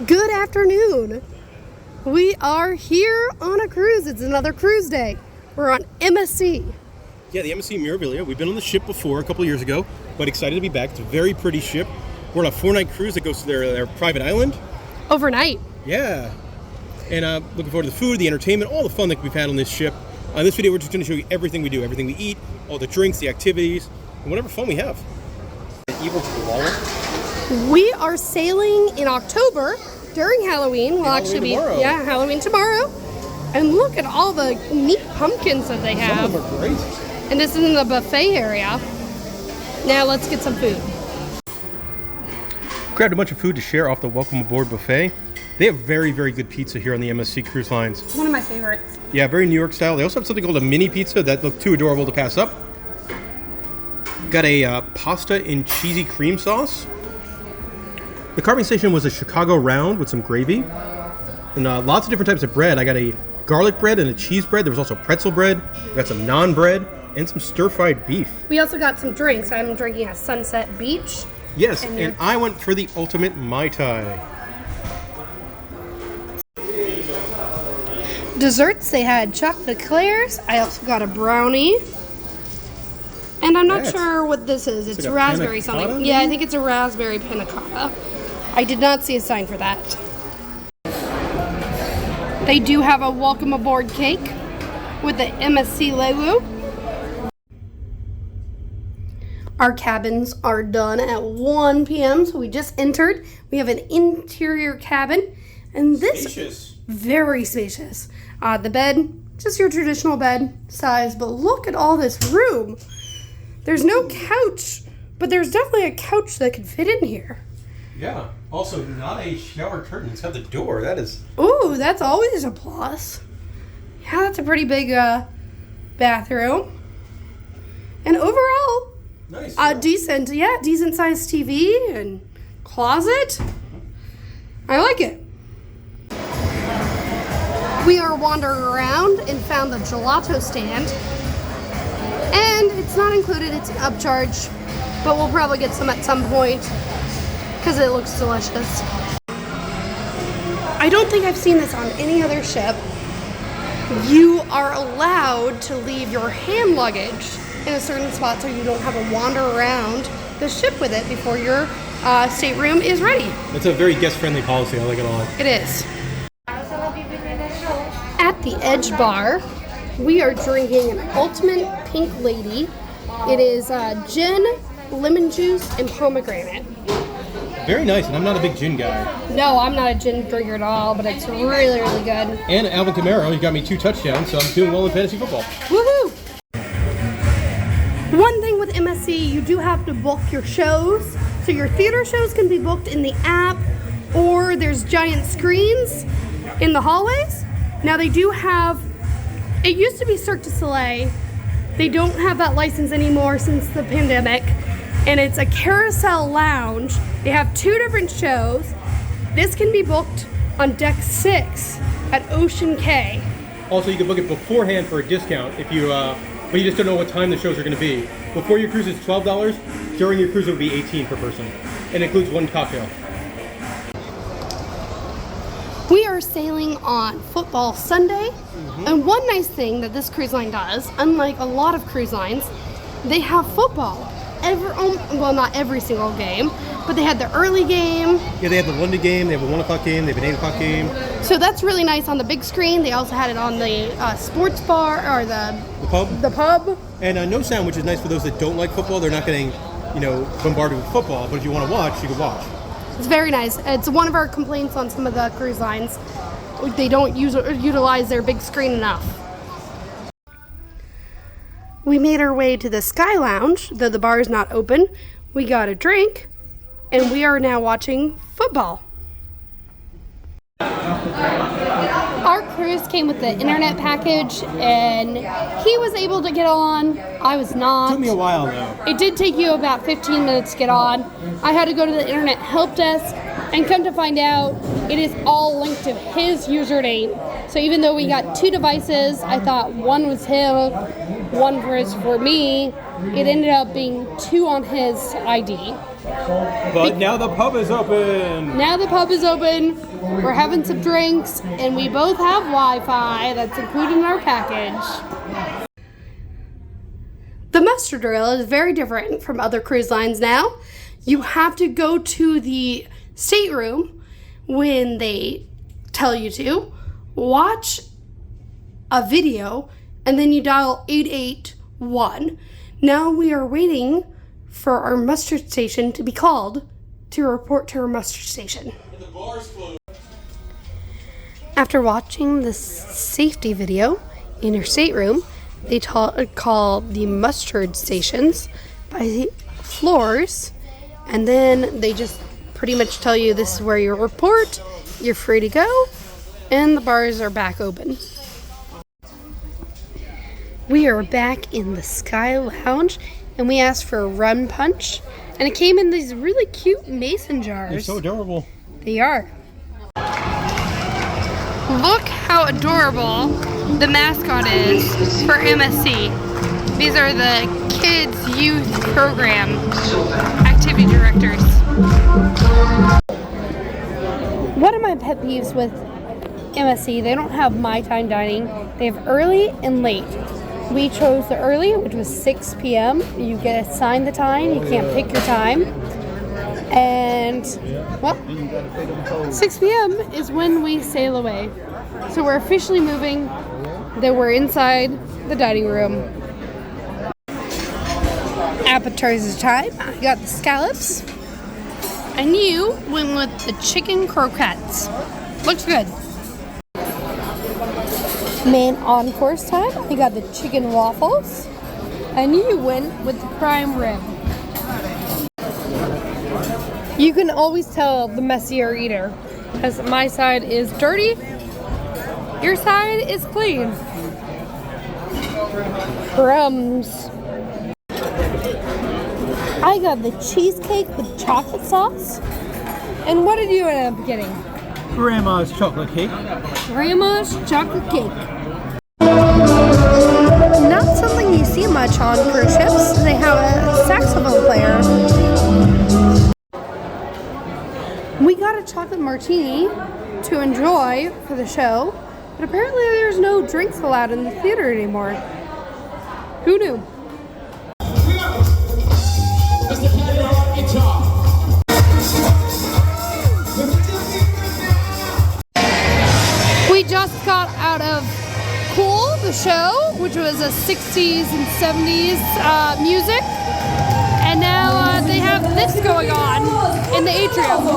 Good afternoon. We are here on a cruise. It's another cruise day. We're on MSC. Yeah, the MSC Meraviglia. We've been on the ship before a couple years ago, but excited to be back. It's a very pretty ship. We're on a 4-night cruise that goes to their private island. Overnight. Yeah. And looking forward to the food, the entertainment, all the fun that we've had on this ship. On this video, we're just going to show you everything we do, everything we eat, all the drinks, the activities, and whatever fun we have. Evil koala. We are sailing in October during Halloween. We'll actually be tomorrow. Yeah, Halloween tomorrow. And look at all the neat pumpkins that they have. Some of them are great. And this is in the buffet area. Now let's get some food. Grabbed a bunch of food to share off the Welcome Aboard buffet. They have very, very good pizza here on the MSC Cruise Lines. One of my favorites. Yeah, very New York style. They also have something called a mini pizza that looked too adorable to pass up. Got a pasta in cheesy cream sauce. The carving station was a Chicago round with some gravy. And lots of different types of bread. I got a garlic bread and a cheese bread. There was also pretzel bread. We got some naan bread and some stir-fried beef. We also got some drinks. I'm drinking a Sunset Beach. Yes, and I went for the ultimate Mai Tai. Desserts, they had chocolate eclairs. I also got a brownie. And I'm not sure what this is. It's like a raspberry panna cotta, something. maybe? Yeah, I think it's a raspberry panna cotta. I did not see a sign for that. They do have a welcome aboard cake with the MSC logo. Our cabins are done at 1 p.m. So we just entered. We have an interior cabin. And this Spacious. Very spacious. The bed, just your traditional bed size, but look at all this room. There's no couch, but there's definitely a couch that could fit in here. Yeah. Also, not a shower curtain. It's got the door. That is... Ooh, that's always a plus. Yeah, that's a pretty big bathroom. And overall, nice. decent sized TV and closet. I like it. We are wandering around and found the gelato stand. And it's not included, it's an upcharge. But we'll probably get some at some point because it looks delicious. I don't think I've seen this on any other ship. You are allowed to leave your hand luggage in a certain spot so you don't have to wander around the ship with it before your stateroom is ready. It's a very guest-friendly policy. I like it a lot. It is. At the Edge Bar, we are drinking an Ultimate Pink Lady. It is gin, lemon juice, and pomegranate. Very nice, and I'm not a big gin guy. No, I'm not a gin drinker at all, but it's really, really good. And Alvin Kamara, he got me 2 touchdowns, so I'm doing well in fantasy football. Woohoo! One thing with MSC, you do have to book your shows. So your theater shows can be booked in the app, or there's giant screens in the hallways. Now they do have, it used to be Cirque du Soleil. They don't have that license anymore since the pandemic. And it's a carousel lounge. They have 2 different shows. This can be booked on deck 6 at Ocean Cay. Also, you can book it beforehand for a discount if you, but you just don't know what time the shows are going to be. Before your cruise it's $12. During your cruise it will be $18 per person. And it includes 1 cocktail. We are sailing on Football Sunday. And one nice thing that this cruise line does, unlike a lot of cruise lines, they have football. Well, not every single game, but they had the early game. Yeah, they have the London game, they have a 1 o'clock game, they have an 8 o'clock game. So that's really nice on the big screen. They also had it on the sports bar, or the pub. The pub. And no sound, which is nice for those that don't like football. They're not getting, bombarded with football, but if you want to watch, you can watch. It's very nice. It's one of our complaints on some of the cruise lines. They don't utilize their big screen enough. We made our way to the Sky Lounge, though the bar is not open. We got a drink, and we are now watching football. Our cruise came with the internet package, and he was able to get on. I was not. It took me a while, though. It did take you about 15 minutes to get on. I had to go to the internet help desk, and come to find out, it is all linked to his username. So even though we got 2 devices, I thought one was him, one was for me, it ended up being 2 on his ID. But now the pub is open. Now the pub is open. We're having some drinks, and we both have Wi-Fi that's included in our package. The muster drill is very different from other cruise lines now. You have to go to the stateroom when they tell you to, watch a video, and then you dial 881. Now we are waiting for our muster station to be called to report to our muster station. After watching the safety video in your stateroom, they call the mustard stations by the floors, and then they just pretty much tell you this is where you report, you're free to go, and the bars are back open. We are back in the Sky Lounge, and we asked for a rum punch, and it came in these really cute mason jars. They're so adorable. They are. Look how adorable the mascot is for MSC. These are the Kids Youth Program activity directors. One of my pet peeves with MSC, they don't have my time dining. They have early and late. We chose the early, which was 6 p.m. You get assigned the time. You can't pick your time. And, well, 6 p.m. is when we sail away. So we're officially moving. Then we're inside the dining room. Appetizer time. I got the scallops. And you went with the chicken croquettes. Looks good. Main on-course time. I got the chicken waffles. And you went with the prime rib. You can always tell the messier eater, because my side is dirty, your side is clean. Crumbs. I got the cheesecake with chocolate sauce. And what did you end up getting? Grandma's chocolate cake. Grandma's chocolate cake. Not something you see much on cruise ships. They have a saxophone player. We got a chocolate martini to enjoy for the show, but apparently there's no drinks allowed in the theater anymore. Who knew? We just got out of Cool, the show, which was a 60s and 70s music. And now they have this going on in the atrium,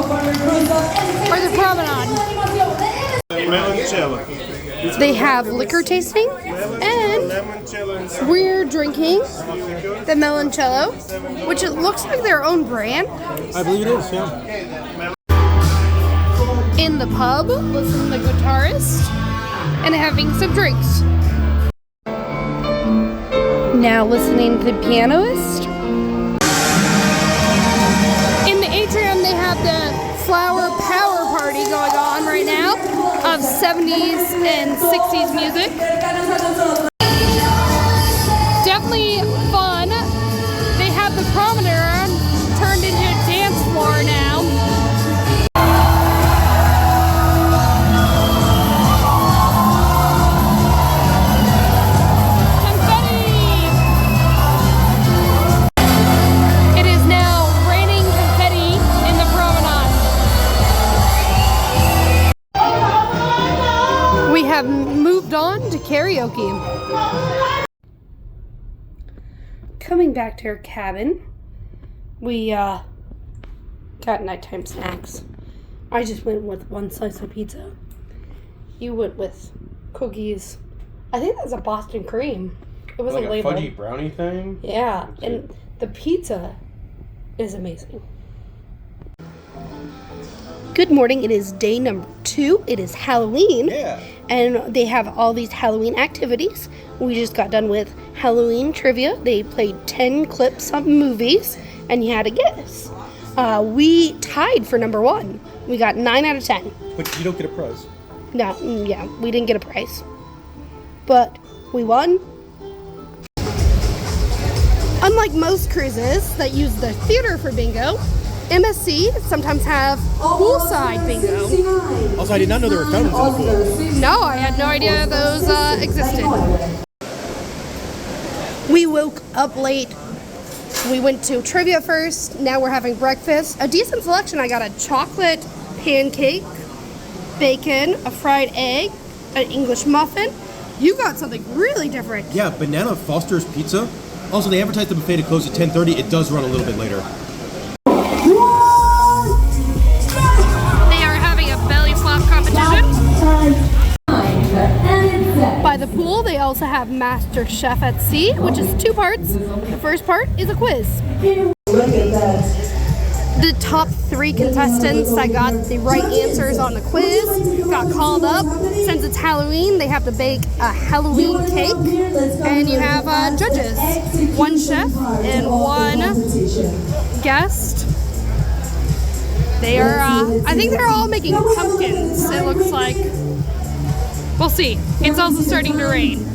or the promenade. They have liquor tasting, and we're drinking the Meloncello, which it looks like their own brand. I believe it is, yeah. In the pub, listening to the guitarist, and having some drinks. Now listening to the pianist. In the atrium, they have the flower power party going on right now of 70s and 60s music. Definitely fun. They have the promenade turned into a dance floor now. Have moved on to karaoke. Coming back to our cabin, we got nighttime snacks. I just went with one slice of pizza. You went with cookies. I think that's a Boston cream. It wasn't like a labeled. fudgy brownie thing? Yeah, and the pizza is amazing. Good morning. It is day number 2. It is Halloween. Yeah. And they have all these Halloween activities. We just got done with Halloween trivia. They played 10 clips of movies, and you had to guess. We tied for number 1. We got 9 out of 10. But you don't get a prize. No, yeah, we didn't get a prize. But we won. Unlike most cruises that use the theater for bingo, MSC sometimes have poolside bingo. Also, I did not know there were fountains in the pool. No, I had no idea those existed. We woke up late. We went to trivia first. Now we're having breakfast. A decent selection. I got a chocolate pancake, bacon, a fried egg, an English muffin. You got something really different. Yeah, banana Foster's pizza. Also, they advertised the buffet to close at 10:30. It does run a little bit later. They are having a belly flop competition. By the pool, they also have Master Chef at Sea, which is 2 parts. The first part is a quiz. The top 3 contestants that got the right answers on the quiz got called up. Since it's Halloween, they have to bake a Halloween cake. And you have judges, 1 chef and 1 guest. They are, I think they're all making pumpkins, it looks like. We'll see. It's also starting to rain.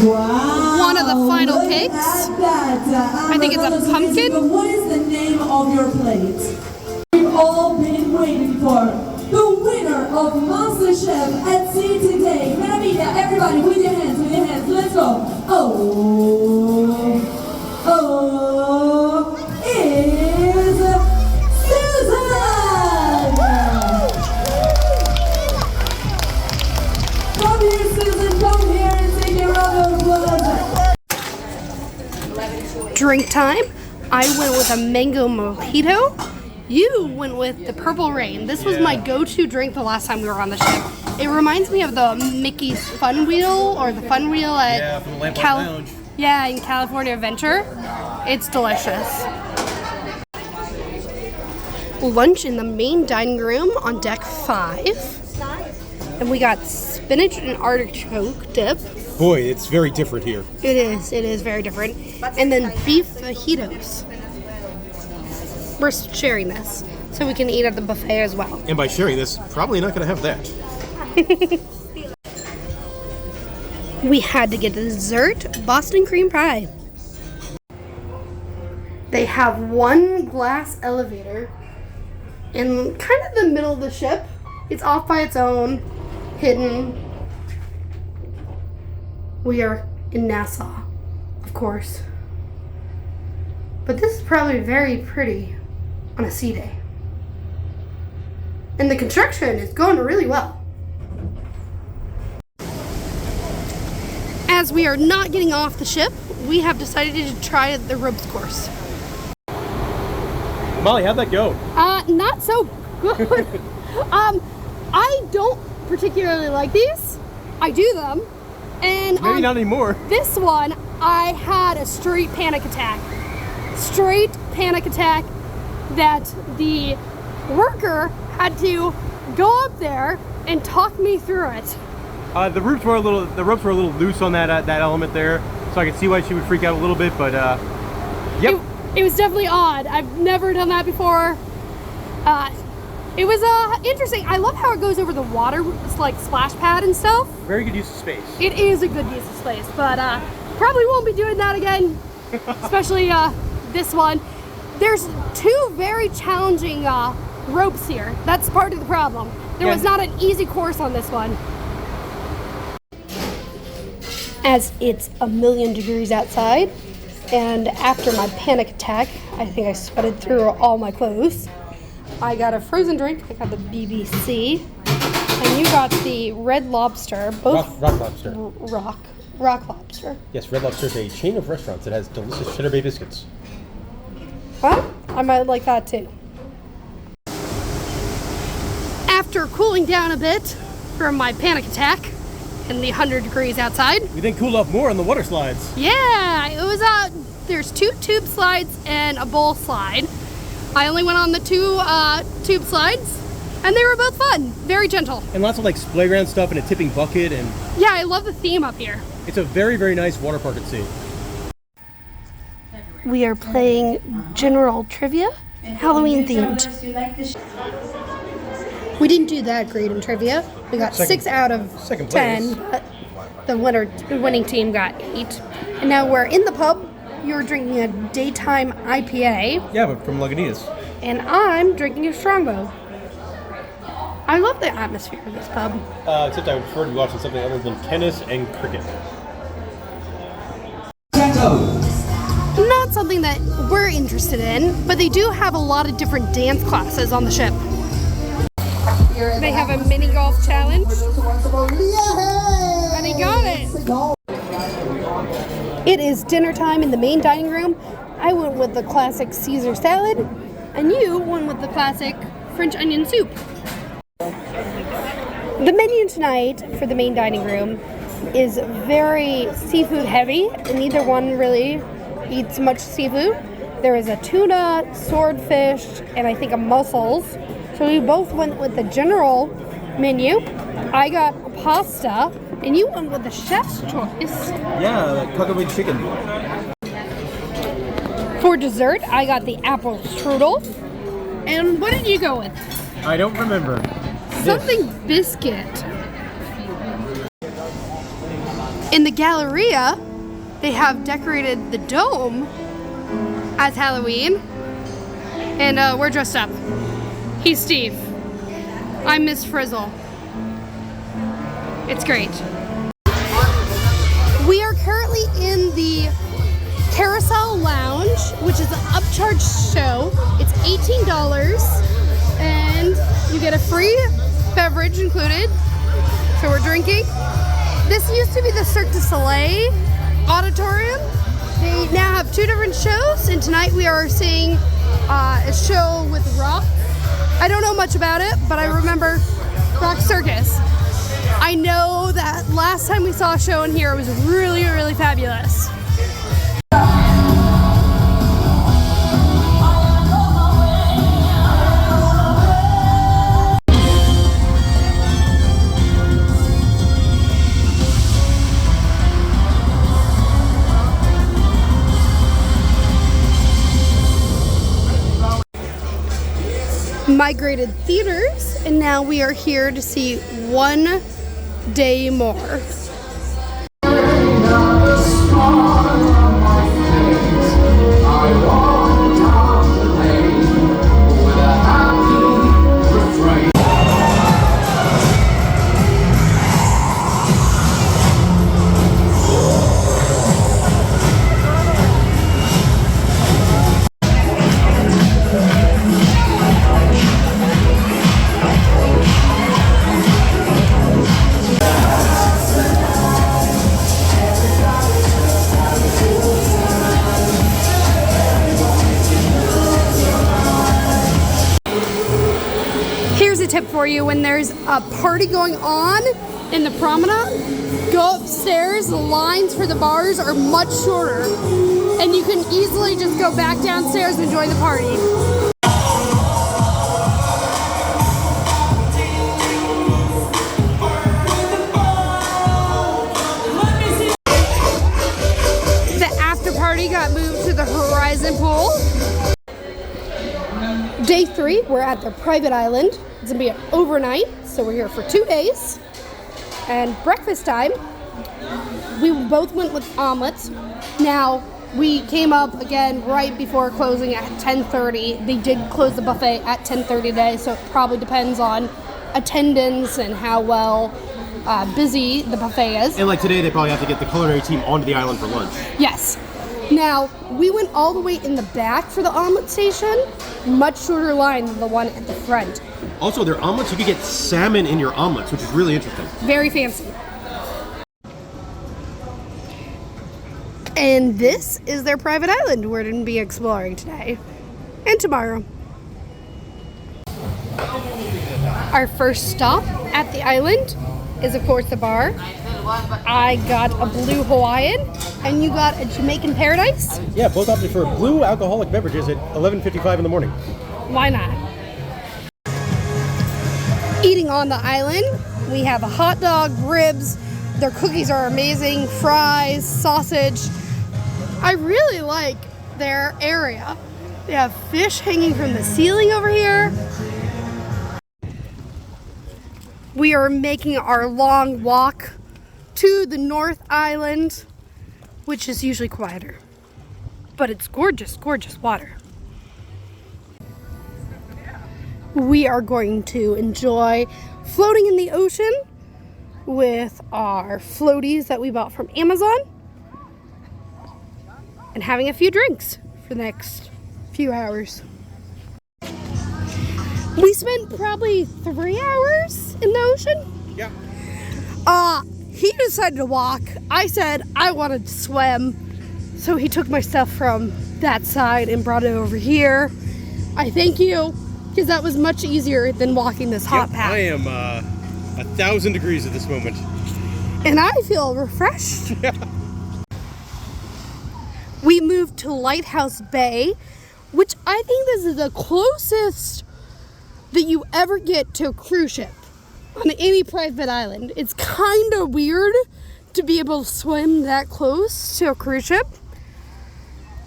One of the final cakes. I think it's a pumpkin. What is the name of your plate? We've all been waiting for the winner of MasterChef at Sea today. Meraviglia, everybody, with your hands, let's go. Is Susan! Come here, Susan, come here and take a round of applause. Drink time. I went with a mango mojito. You went with the Purple Rain. This was my go-to drink the last time we were on the ship. It reminds me of the Mickey's Fun Wheel or the Fun Wheel at from the Lamplight Lounge. Yeah, in California Adventure. It's delicious. Lunch in the main dining room on deck 5. And we got spinach and artichoke dip. Boy, it's very different here. It is very different. And then beef fajitas. We're sharing this so we can eat at the buffet as well. And by sharing this, probably not going to have that. We had to get the dessert, Boston cream pie. They have 1 glass elevator in kind of the middle of the ship. It's off by its own, hidden. We are in Nassau, of course. But this is probably very pretty on a sea day. And the construction is going really well. As we are not getting off the ship, we have decided to try the ropes course. Molly, how'd that go? Not so good. I don't particularly like these. I do them. And Maybe not anymore. This one, I had a straight panic attack. Straight panic attack that the worker had to go up there and talk me through it. The ropes were a little loose on that element there, so I could see why she would freak out a little bit. But yep, it was definitely odd. I've never done that before. It was interesting. I love how it goes over the water, like splash pad and stuff. Very good use of space. It is a good use of space, but probably won't be doing that again. Especially this one. There's 2 very challenging ropes here. That's part of the problem. There was not an easy course on this one. As it's 1,000,000 degrees outside, and after my panic attack, I think I sweated through all my clothes. I got a frozen drink. I got the BBC, and you got the Red Lobster. Both Rock Lobster. Rock Lobster. Yes, Red Lobster is a chain of restaurants that has delicious cheddar bay biscuits. Well, I might like that too. After cooling down a bit from my panic attack in the 100 degrees outside. We then cooled off more on the water slides. Yeah, it was there's 2 tube slides and a bowl slide. I only went on the 2 tube slides, and they were both fun, very gentle. And lots of like playground stuff and a tipping bucket, and yeah, I love the theme up here. It's a very, very nice water park at sea. We are playing general trivia, Halloween themed. We didn't do that great in trivia. We got 6 out of 10, but The winning team got 8. And now we're in the pub. You're drinking a daytime IPA. Yeah, but from Lagunitas. And I'm drinking a Strongbow. I love the atmosphere of this pub. Except I would prefer to be watching something other than tennis and cricket. Not something that we're interested in, but they do have a lot of different dance classes on the ship. They have a mini golf challenge. And he got it. It is dinner time in the main dining room. I went with the classic Caesar salad, and you went with the classic French onion soup. The menu tonight for the main dining room is very seafood heavy, and neither one really eats much seafood. There is a tuna, swordfish, and I think a mussels. So we both went with the general menu. I got pasta, and you went with the chef's choice. Yeah, the cucumber chicken. For dessert, I got the apple strudel. And what did you go with? I don't remember. Something biscuit. In the Galleria, they have decorated the dome as Halloween. And we're dressed up. He's Steve. I'm Miss Frizzle. It's great. We are currently in the Carousel Lounge, which is an upcharge show. It's $18 and you get a free beverage included. So we're drinking. This used to be the Cirque du Soleil auditorium. They now have 2 different shows, and tonight we are seeing a show with rock. I don't know much about it, but I remember Rock Circus. I know that last time we saw a show in here, it was really, really fabulous. Migrated theaters, and now we are here to see One Day More. Tip for you: when there's a party going on in the promenade, go upstairs. The lines for the bars are much shorter, and you can easily just go back downstairs and enjoy the party. The after party got moved to the Horizon Pool. Day 3, we're at the private island. It's gonna be an overnight, so we're here for 2 days. And breakfast time, we both went with omelets. Now, we came up again right before closing at 10:30. They did close the buffet at 10:30 today, so it probably depends on attendance and how well busy the buffet is. And like today, they probably have to get the culinary team onto the island for lunch. Yes. Now, we went all the way in the back for the omelet station. Much shorter line than the one at the front. Also, their omelets, you could get salmon in your omelets, which is really interesting. Very fancy. And this is their private island we're going to be exploring today and tomorrow. Our first stop at the island is, of course, the bar. I got a blue Hawaiian, and you got a Jamaican Paradise. Yeah, both opted for blue alcoholic beverages at 11:55 in the morning. Why not? Eating on the island, we have a hot dog, ribs. Their cookies are amazing, fries, sausage. I really like their area. They have fish hanging from the ceiling over here. We are making our long walk to the North Island, which is usually quieter. But it's gorgeous, gorgeous water. We are going to enjoy floating in the ocean with our floaties that we bought from Amazon and having a few drinks for the next few hours. We spent probably 3 hours in the ocean. Yeah. He decided to walk. I said I wanted to swim. So he took my stuff from that side and brought it over here. I thank you, because that was much easier than walking this hot path. I am 1,000 degrees at this moment. And I feel refreshed. Yeah. We moved to Lighthouse Bay, which I think this is the closest that you ever get to a cruise ship on any private island. It's kind of weird to be able to swim that close to a cruise ship.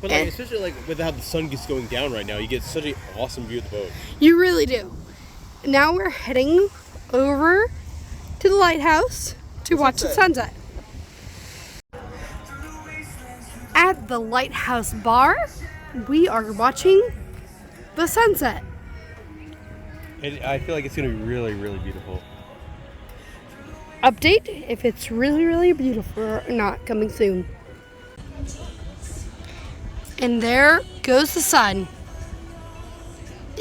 But like, especially like with how the sun gets going down right now, you get such an awesome view of the boat. You really do. Now we're heading over to the lighthouse to watch the sunset. At the lighthouse bar, we are watching the sunset. And I feel like it's going to be really, really beautiful. Update if it's really, really beautiful or not, coming soon. And there goes the sun.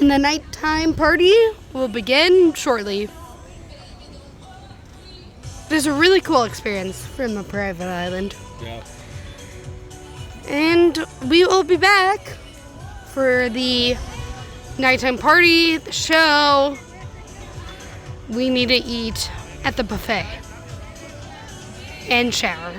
And the nighttime party will begin shortly. There's a really cool experience from a private island. Yeah. And we will be back for the nighttime party, the show. We need to eat at the buffet and shower.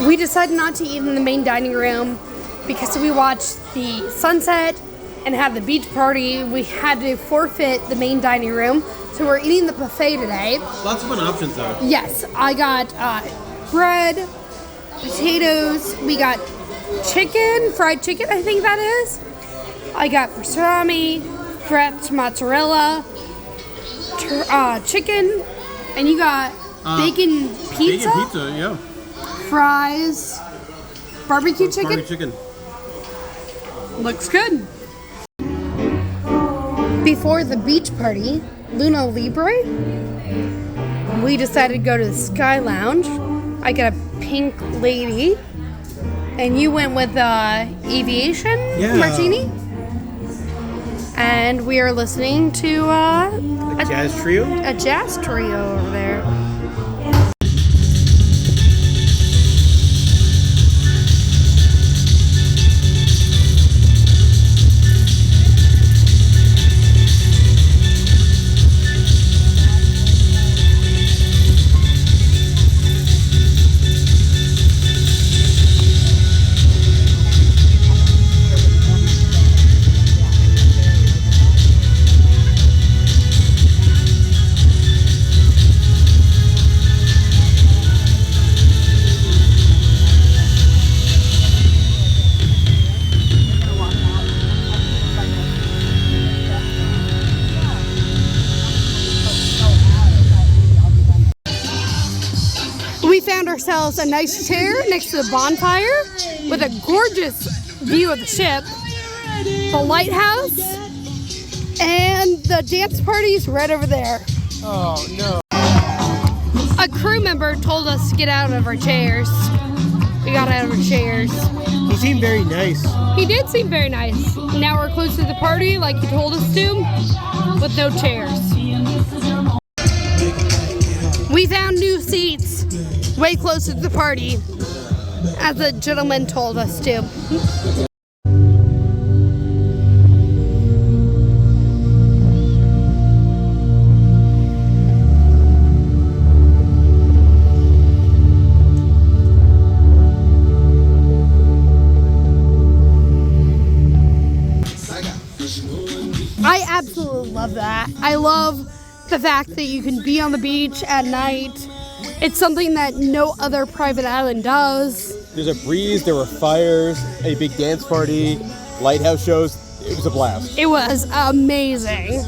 We decided not to eat in the main dining room because we watched the sunset and had the beach party. We had to forfeit the main dining room, so we're eating the buffet today. Lots of fun options though. Yes, I got bread, potatoes, we got chicken, fried chicken, I think that is. I got pastrami, fresh mozzarella, chicken, and you got bacon pizza. Bacon pizza, yeah. Fries, barbecue chicken. Barbecue chicken. Looks good. Before the beach party, Luna Libre, we decided to go to the Sky Lounge. I got a pink lady, and you went with Aviation Martini. And we are listening to A jazz trio? A jazz trio over there. Ourselves a nice chair next to the bonfire with a gorgeous view of the ship, the lighthouse, and the dance party's right over there. Oh no. A crew member told us to get out of our chairs. We got out of our chairs. He seemed very nice. He did seem very nice. Now we're close to the party like he told us to, with no chairs. We found new seats way closer to the party, as the gentleman told us to. I absolutely love that. I love the fact that you can be on the beach at night. It's something that no other private island does. There's a breeze, there were fires, a big dance party, lighthouse shows. It was a blast. It was amazing.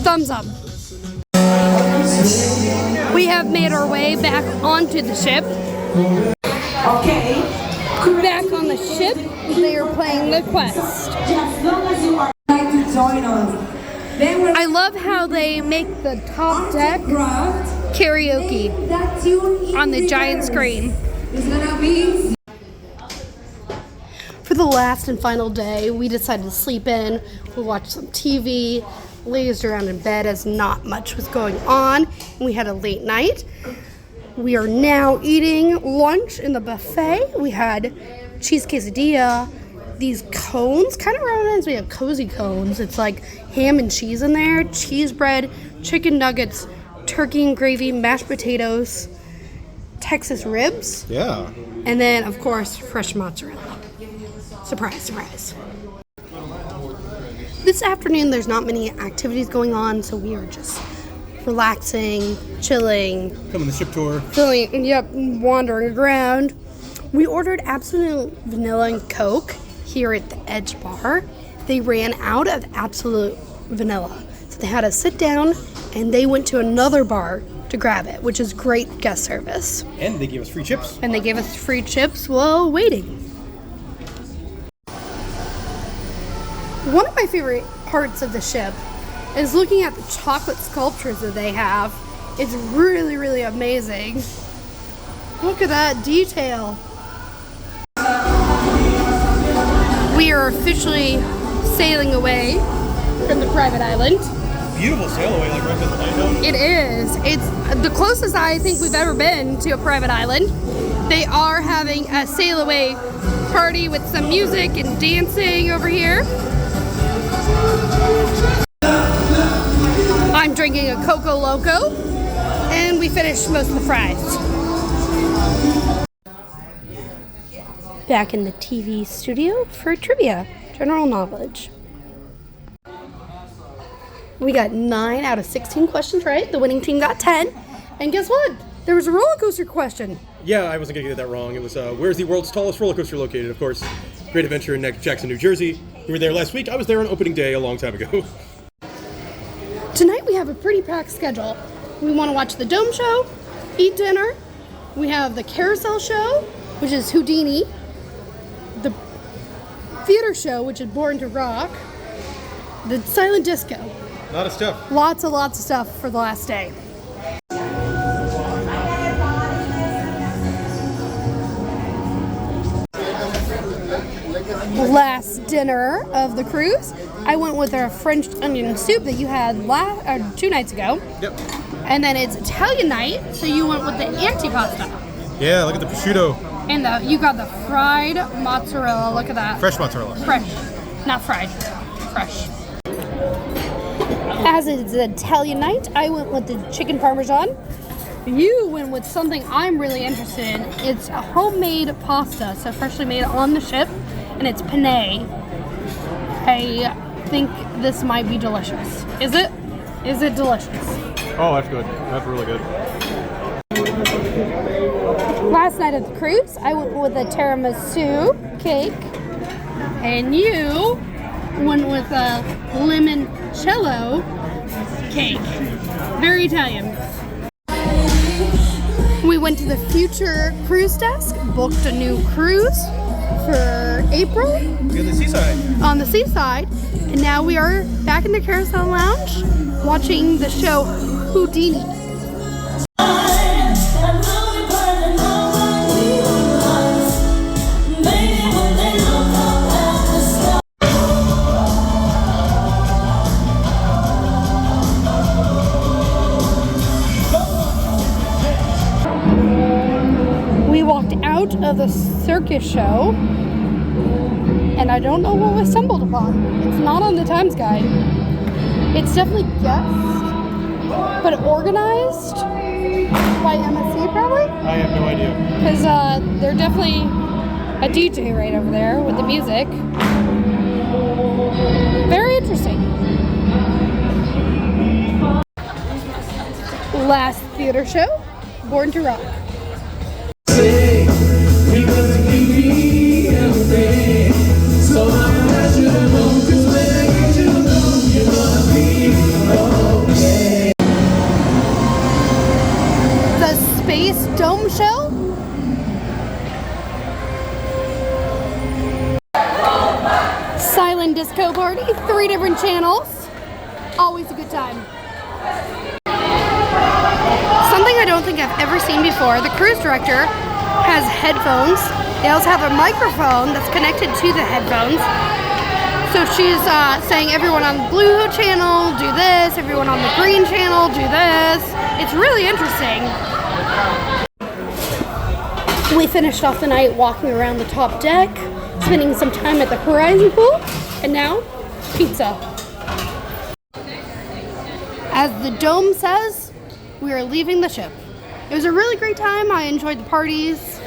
Thumbs up. We have made our way back onto the ship. Okay. Back on the ship, they are playing the quest. As long as you are like to join us. Then we're I love how they make the top deck karaoke on the giant screen. It's gonna be. For the last and final day, we decided to sleep in. We watched some TV, lazed around in bed as not much was going on. And we had a late night. We are now eating lunch in the buffet. We had cheese quesadilla. These cones kind of reminds me of cozy cones. It's like ham and cheese in there, cheese bread, chicken nuggets, turkey and gravy, mashed potatoes, Texas ribs. Yeah. And then, of course, fresh mozzarella. Surprise, surprise. This afternoon, there's not many activities going on, so we are just relaxing, chilling, Coming the ship tour. wandering around. We ordered Absolute Vanilla and Coke here at the Edge Bar. They ran out of Absolute Vanilla, so they had us sit down, and they went to another bar to grab it, which is great guest service. And they gave us free chips. And they gave us free chips while waiting. One of my favorite parts of the ship is looking at the chocolate sculptures that they have. It's really, really amazing. Look at that detail. We are officially sailing away from the private island. Beautiful sail away, like right to the land. It is. It's the closest I think we've ever been to a private island. They are having a sail away party with some music and dancing over here. I'm drinking a Coco Loco, and we finished most of the fries. Back in the TV studio for trivia, general knowledge. We got 9 out of 16 questions right. The winning team got 10. And guess what? There was a roller coaster question. Yeah, I wasn't going to get that wrong. It was, where's the world's tallest roller coaster located? Of course, Great Adventure in Jackson, New Jersey. We were there last week. I was there on opening day a long time ago. Tonight we have a pretty packed schedule. We want to watch the Dome Show, eat dinner. We have the Carousel Show, which is Houdini. The Theater Show, which is Born to Rock. The Silent Disco. A lot of stuff. Lots of stuff for the last day. Last dinner of the cruise, I went with our French onion soup that you had 2 nights ago. Yep. And then it's Italian night, so you went with the antipasta. Yeah, look at the prosciutto. And you got the fried mozzarella. Look at that. Fresh mozzarella. Fresh. Not fried. Fresh. As it's Italian night, I went with the chicken parmesan. You went with something I'm really interested in. It's a homemade pasta, so freshly made on the ship, and it's penne. I think this might be delicious. Is it? Is it delicious? Oh, that's good. That's really good. Last night of the cruise, I went with a tiramisu cake, and you went with a limoncello cake. Very Italian. We went to the Future Cruise Desk, booked a new cruise for April. We're on the seaside. On the seaside, and now we are back in the Carousel Lounge watching the show Houdini. Of the circus show, and I don't know what we stumbled upon. It's not on the Times Guide. It's definitely guessed, but organized by MSC probably? I have no idea. Because they're definitely a DJ right over there with the music. Very interesting. Last theater show, Born to Rock. Island disco party, 3 different channels. Always a good time. Something I don't think I've ever seen before, the cruise director has headphones. They also have a microphone that's connected to the headphones. So she's saying everyone on the blue channel, do this. Everyone on the green channel, do this. It's really interesting. We finished off the night walking around the top deck, spending some time at the Horizon Pool, and now, pizza. As the dome says, we are leaving the ship. It was a really great time. I enjoyed the parties.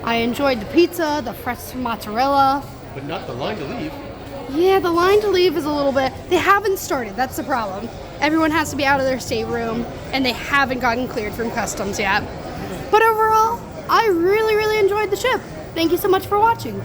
I enjoyed the pizza, the fresh mozzarella. But not the line to leave. Yeah, the line to leave is a little bit... They haven't started. That's the problem. Everyone has to be out of their stateroom, and they haven't gotten cleared from customs yet. But overall, I really, really enjoyed the ship. Thank you so much for watching.